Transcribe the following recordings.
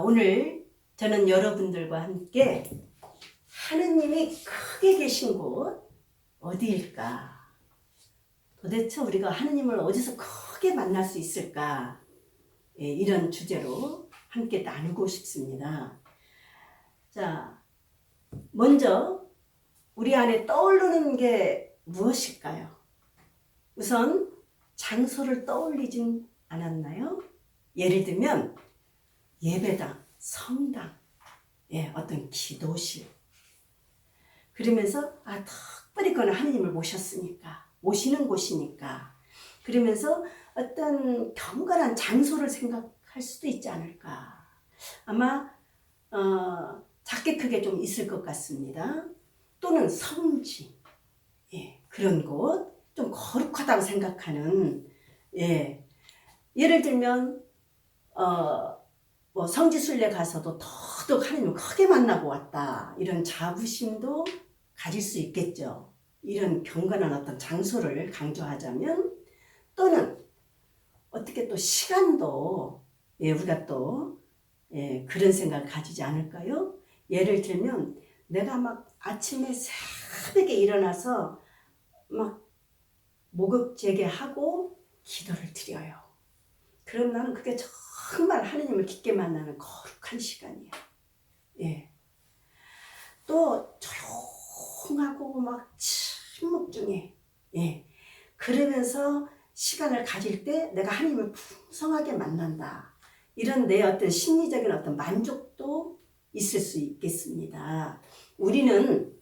오늘 저는 여러분들과 함께 하느님이 크게 계신 곳 어디일까? 도대체 우리가 하느님을 어디서 크게 만날 수 있을까? 이런 주제로 함께 나누고 싶습니다. 자, 먼저 우리 안에 떠오르는 게 무엇일까요? 우선 장소를 떠올리진 않았나요? 예를 들면 예배당, 성당, 어떤 기도실. 그러면서 특별히 그건 하느님을 모시는 곳이니까. 그러면서 어떤 경건한 장소를 생각할 수도 있지 않을까. 아마 작게 크게 좀 있을 것 같습니다. 또는 성지, 그런 곳, 좀 거룩하다고 생각하는, 예를 들면 성지순례 가서도 더더욱 하나님을 크게 만나고 왔다, 이런 자부심도 가질 수 있겠죠. 이런 경건한 어떤 장소를 강조하자면, 또는 어떻게 또 시간도 우리가 또 그런 생각을 가지지 않을까요? 예를 들면 내가 막 아침에 새벽에 일어나서 막 목욕제개하고 기도를 드려요. 그럼 나는 그게 정말 하느님을 깊게 만나는 거룩한 시간이에요. 또 조용하고 막 침묵 중에 그러면서 시간을 가질 때 내가 하느님을 풍성하게 만난다. 이런 내 어떤 심리적인 어떤 만족도 있을 수 있겠습니다. 우리는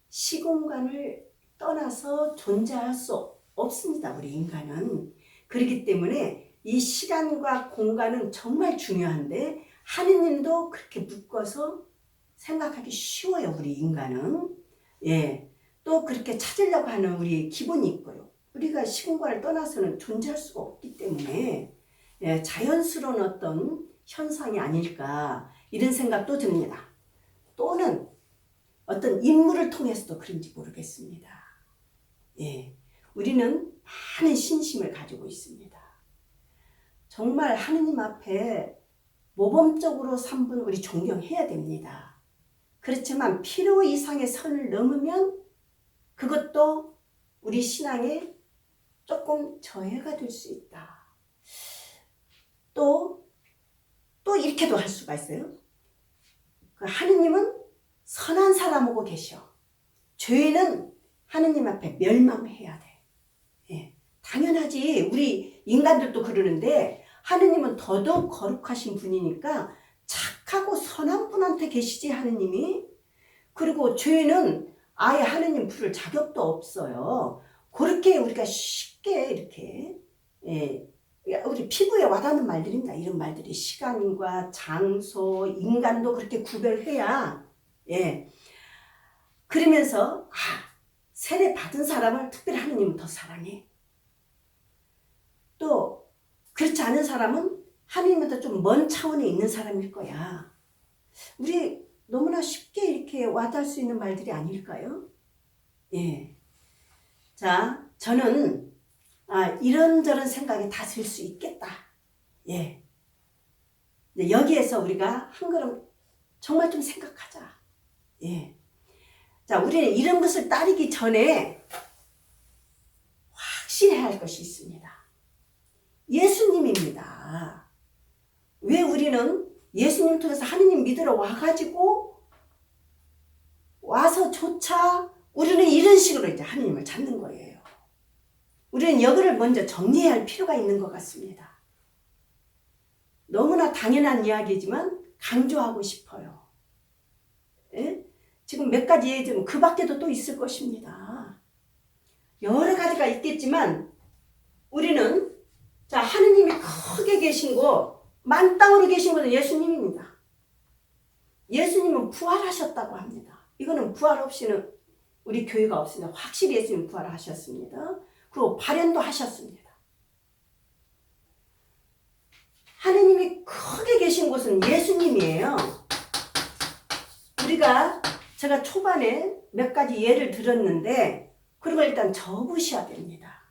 시공간을 떠나서 존재할 수 없습니다. 우리 인간은. 그렇기 때문에 이 시간과 공간은 정말 중요한데 하느님도 그렇게 묶어서 생각하기 쉬워요. 우리 인간은. 또 그렇게 찾으려고 하는 우리 기본이 있고요. 우리가 시공간을 떠나서는 존재할 수가 없기 때문에 자연스러운 어떤 현상이 아닐까, 이런 생각도 듭니다. 또는 어떤 인물을 통해서도 그런지 모르겠습니다. 우리는 많은 신심을 가지고 있습니다. 정말 하느님 앞에 모범적으로 3분 우리 존경해야 됩니다. 그렇지만 필요 이상의 선을 넘으면 그것도 우리 신앙에 조금 저해가 될 수 있다. 또 이렇게도 할 수가 있어요. 하느님은 선한 사람하고 계셔. 죄는 하느님 앞에 멸망해야 돼. 당연하지. 우리 인간들도 그러는데 하느님은 더더욱 거룩하신 분이니까 착하고 선한 분한테 계시지, 하느님이. 그리고 죄는 아예 하느님 부를 자격도 없어요. 그렇게 우리가 쉽게 이렇게 우리 피부에 와닿는 말들입니다. 이런 말들이 시간과 장소, 인간도 그렇게 구별해야 그러면서 세례 받은 사람을 특별히 하느님은 더 사랑해. 또 그렇지 않은 사람은 하느님보다 좀 먼 차원에 있는 사람일 거야. 우리 너무나 쉽게 이렇게 와닿을 수 있는 말들이 아닐까요? 자, 저는 이런저런 생각이 다 들 수 있겠다. 여기에서 우리가 한 걸음 정말 좀 생각하자. 자, 우리는 이런 것을 따르기 전에 확신해야 할 것이 있습니다. 예수님입니다. 왜 우리는 예수님 통해서 하느님 믿으러 와서조차 우리는 이런 식으로 이제 하느님을 찾는 거예요. 우리는 여기를 먼저 정리해야 할 필요가 있는 것 같습니다. 너무나 당연한 이야기지만 강조하고 싶어요. 지금 몇 가지 예지만 그 밖에도 또 있을 것입니다. 여러 가지가 있겠지만 우리는 하느님이 크게 계신 곳, 만땅으로 계신 곳은 예수님입니다. 예수님은 부활하셨다고 합니다. 이거는 부활 없이는 우리 교회가 없습니다. 확실히 예수님 부활하셨습니다. 그리고 발현도 하셨습니다. 하느님이 크게 계신 곳은 예수님이에요. 제가 초반에 몇 가지 예를 들었는데 그걸 일단 적으셔야 됩니다.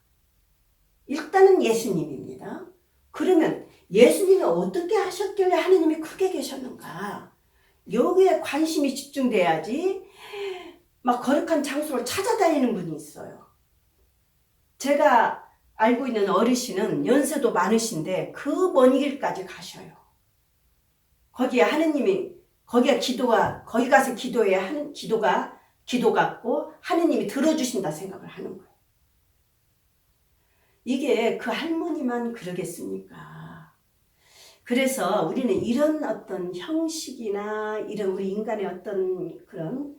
일단은 예수님입니다. 그러면 예수님이 어떻게 하셨길래 하느님이 크게 계셨는가? 여기에 관심이 집중돼야지. 막 거룩한 장소를 찾아다니는 분이 있어요. 제가 알고 있는 어르신은 연세도 많으신데 그 먼 길까지 가셔요. 거기에 하느님이, 거기 가서 기도해야 하는 기도 같고 하느님이 들어주신다 생각을 하는 거예요. 이게 그 할머니만 그러겠습니까? 그래서 우리는 이런 어떤 형식이나 이런 우리 인간의 어떤 그런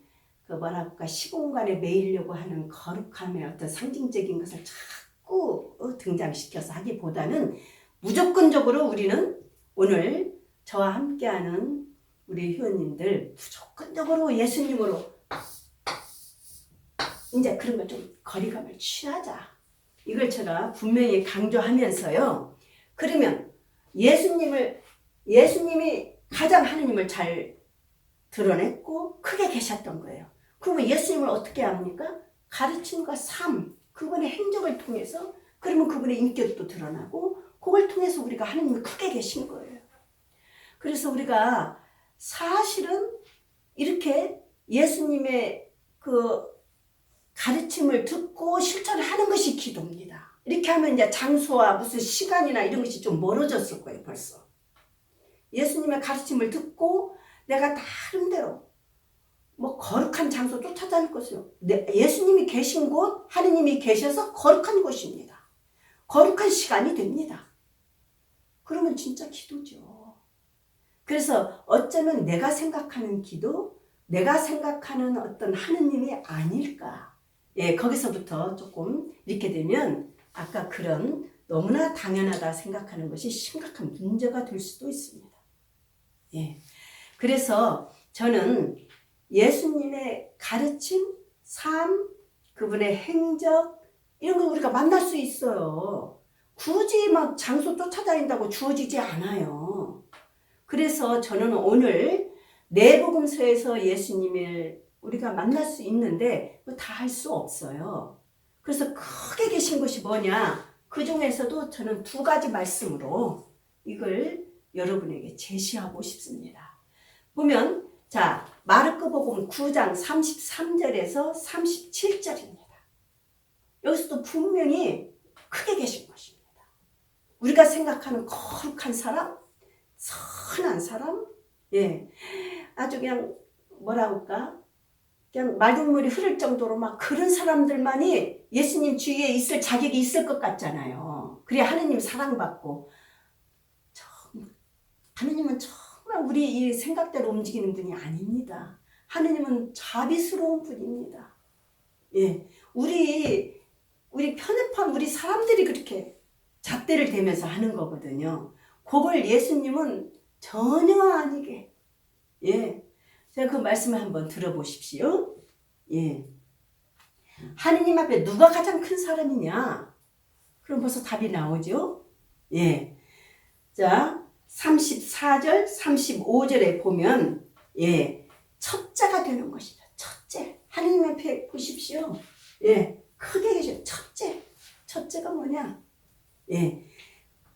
그 뭐랄까 시공간에 매이려고 하는 거룩함의 어떤 상징적인 것을 자꾸 등장시켜서 하기보다는 무조건적으로 우리는 오늘 저와 함께하는 우리 회원님들 무조건적으로 예수님으로 이제 그런 걸 좀 거리감을 취하자. 이걸 제가 분명히 강조하면서요. 그러면 예수님이 가장 하느님을 잘 드러냈고 크게 계셨던 거예요. 그러면 예수님을 어떻게 합니까? 가르침과 삶, 그분의 행적을 통해서 그러면 그분의 인격도 드러나고 그걸 통해서 우리가 하느님이 크게 계신 거예요. 그래서 우리가 사실은 이렇게 예수님의 그 가르침을 듣고 실천하는 것이 기도입니다. 이렇게 하면 이제 장소와 무슨 시간이나 이런 것이 좀 멀어졌을 거예요, 벌써. 예수님의 가르침을 듣고 내가 나름대로 뭐 거룩한 장소 쫓아다닐 것이요. 예수님이 계신 곳, 하느님이 계셔서 거룩한 곳입니다. 거룩한 시간이 됩니다. 그러면 진짜 기도죠. 그래서 어쩌면 내가 생각하는 기도, 내가 생각하는 어떤 하느님이 아닐까. 예, 거기서부터 조금 이렇게 되면 아까 그런 너무나 당연하다 생각하는 것이 심각한 문제가 될 수도 있습니다. 예. 그래서 저는 예수님의 가르침, 삶, 그분의 행적 이런 걸 우리가 만날 수 있어요. 굳이 막 장소 쫓아다닌다고 주어지지 않아요. 그래서 저는 오늘 내복음서에서 예수님을 우리가 만날 수 있는데 다 할 수 없어요. 그래서 크게 계신 것이 뭐냐? 그 중에서도 저는 두 가지 말씀으로 이걸 여러분에게 제시하고 싶습니다. 보면 자, 마르코복음 9장 33절에서 37절입니다. 여기서도 분명히 크게 계신 것입니다. 우리가 생각하는 거룩한 사람, 선한 사람, 예, 아주 그냥 뭐라 할까? 그냥 맑은 물이 흐를 정도로 막 그런 사람들만이 예수님 주위에 있을 자격이 있을 것 같잖아요. 그래야 하느님 사랑받고. 하느님은 정말 우리 이 생각대로 움직이는 분이 아닙니다. 하느님은 자비스러운 분입니다. 예, 우리 편협한 우리 사람들이 그렇게 잣대를 대면서 하는 거거든요. 그걸 예수님은 전혀 아니게. 예, 제가 그 말씀을 한번 들어보십시오. 예, 하느님 앞에 누가 가장 큰 사람이냐? 그럼 벌써 답이 나오죠. 예, 자 34절, 35절에 보면 예, 첫째가 되는 것이다. 첫째. 하느님 앞에 보십시오. 예, 크게 계셔. 첫째. 첫째가 뭐냐? 예,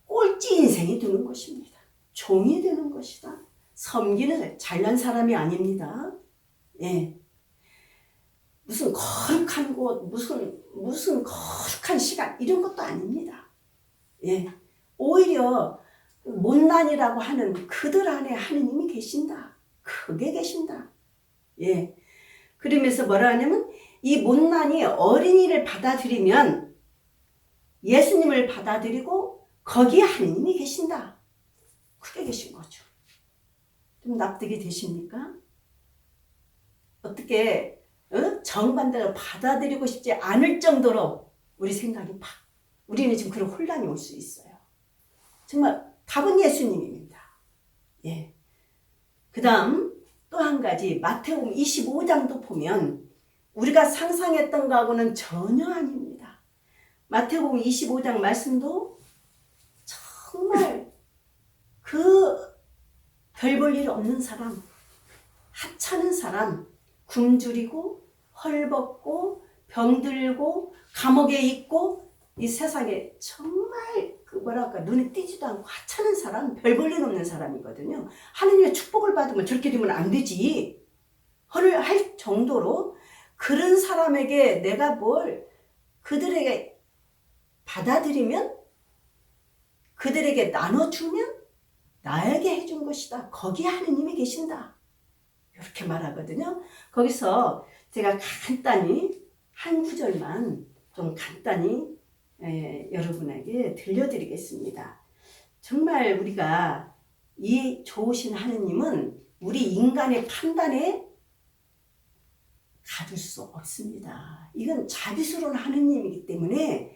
꼴찌 인생이 되는 것입니다. 종이 되는 것이다. 섬기는 잘난 사람이 아닙니다. 예, 무슨 거룩한 곳, 무슨 거룩한 시간 이런 것도 아닙니다. 예, 오히려 못난이라고 하는 그들 안에 하느님이 계신다. 크게 계신다. 예. 그러면서 뭐라 하냐면 이 못난이 어린이를 받아들이면 예수님을 받아들이고 거기에 하느님이 계신다. 크게 계신 거죠. 좀 납득이 되십니까? 어떻게 정반대로 받아들이고 싶지 않을 정도로 우리 생각이 우리는 지금 그런 혼란이 올 수 있어요. 정말 답은 예수님입니다. 예. 그 다음 또 한 가지 마태복음 25장도 보면 우리가 상상했던 거하고는 전혀 아닙니다. 마태복음 25장 말씀도 정말 그 별 볼 일 없는 사람, 하찮은 사람, 굶주리고 헐벗고 병들고 감옥에 있고 이 세상에 정말 그 뭐랄까 눈에 띄지도 않고 하찮은 사람, 별 볼일 없는 사람이거든요. 하느님의 축복을 받으면 저렇게 되면 안 되지. 헐을 할 정도로 그런 사람에게 내가 뭘 그들에게 받아들이면 그들에게 나눠주면 나에게 해준 것이다. 거기에 하느님이 계신다. 이렇게 말하거든요. 거기서 제가 간단히 한 구절만 좀 간단히 여러분에게 들려드리겠습니다. 정말 우리가 이 좋으신 하느님은 우리 인간의 판단에 가둘 수 없습니다. 이건 자비스러운 하느님이기 때문에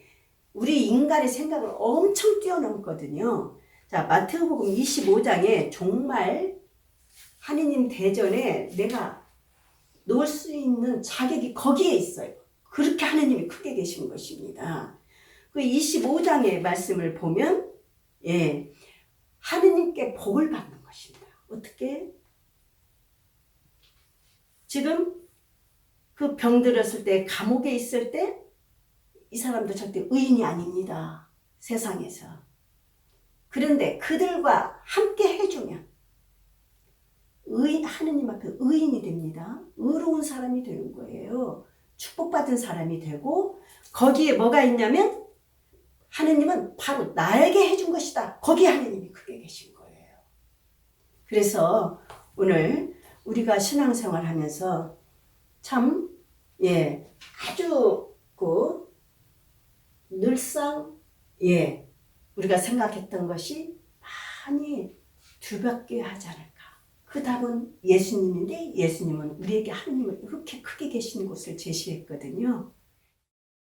우리 인간의 생각을 엄청 뛰어넘거든요. 자, 마태복음 25장에 정말 하느님 대전에 내가 놓을 수 있는 자격이 거기에 있어요. 그렇게 하느님이 크게 계신 것입니다. 그 25장의 말씀을 보면 하느님께 복을 받는 것입니다. 어떻게? 지금 그 병들었을 때 감옥에 있을 때 이 사람도 절대 의인이 아닙니다. 세상에서. 그런데 그들과 함께 해주면 하느님 앞에 의인이 됩니다. 의로운 사람이 되는 거예요. 축복받은 사람이 되고 거기에 뭐가 있냐면 하느님은 바로 나에게 해준 것이다. 거기에 하느님이 크게 계신 거예요. 그래서 오늘 우리가 신앙생활 하면서 참 아주 늘상 우리가 생각했던 것이 많이 뒤바뀌어야 하지 않을까. 그 답은 예수님인데 예수님은 우리에게 하느님을 이렇게 크게 계신 곳을 제시했거든요.